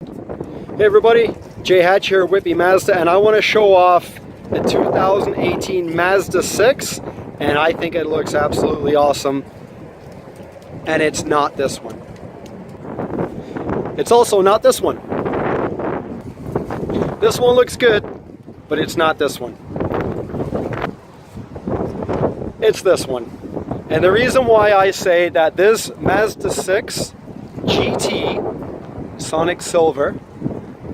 Hey everybody, Jay Hatch here with Mazda, and I want to show off the 2018 Mazda 6, and I think it looks absolutely awesome. And it's not this one. It's also not this one. This one looks good, but it's not this one. It's this one. And the reason why I say that this Mazda 6 GT Sonic Silver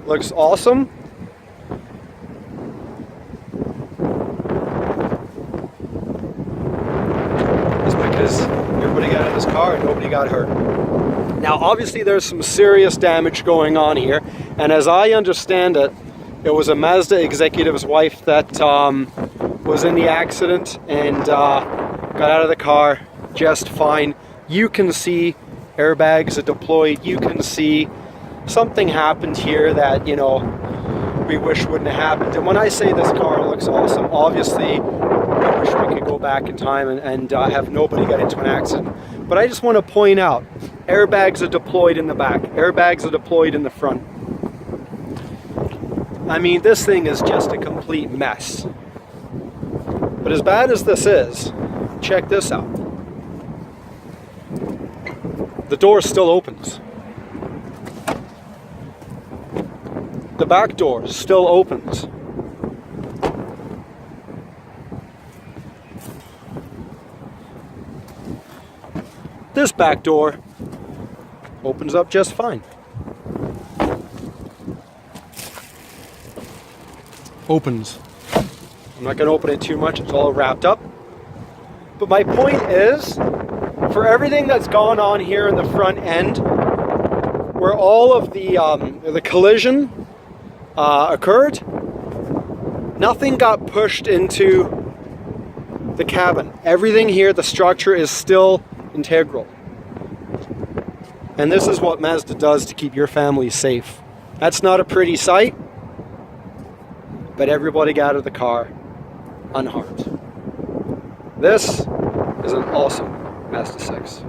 looks awesome is because everybody got in this car and nobody got hurt. Now obviously there's some serious damage going on here, and as I understand it, it was a Mazda executive's wife that was in the accident and got out of the car just fine. You can see airbags are deployed. You can see something happened here that, you know, we wish wouldn't have happened. And when I say this car looks awesome, obviously I wish we could go back in time and have nobody get into an accident. But I just want to point out, airbags are deployed in the back, airbags are deployed in the front. I mean, this thing is just a complete mess. But as bad as this is, check this out. The door still opens. The back door still opens. This back door opens up just fine. Opens. I'm not going to open it too much, it's all wrapped up. But my point is, for everything that's gone on here in the front end, where all of the collision occurred, nothing got pushed into the cabin. Everything here, the structure is still integral. And this is what Mazda does to keep your family safe. That's not a pretty sight, but everybody got out of the car unharmed. This is an awesome Mazda 6.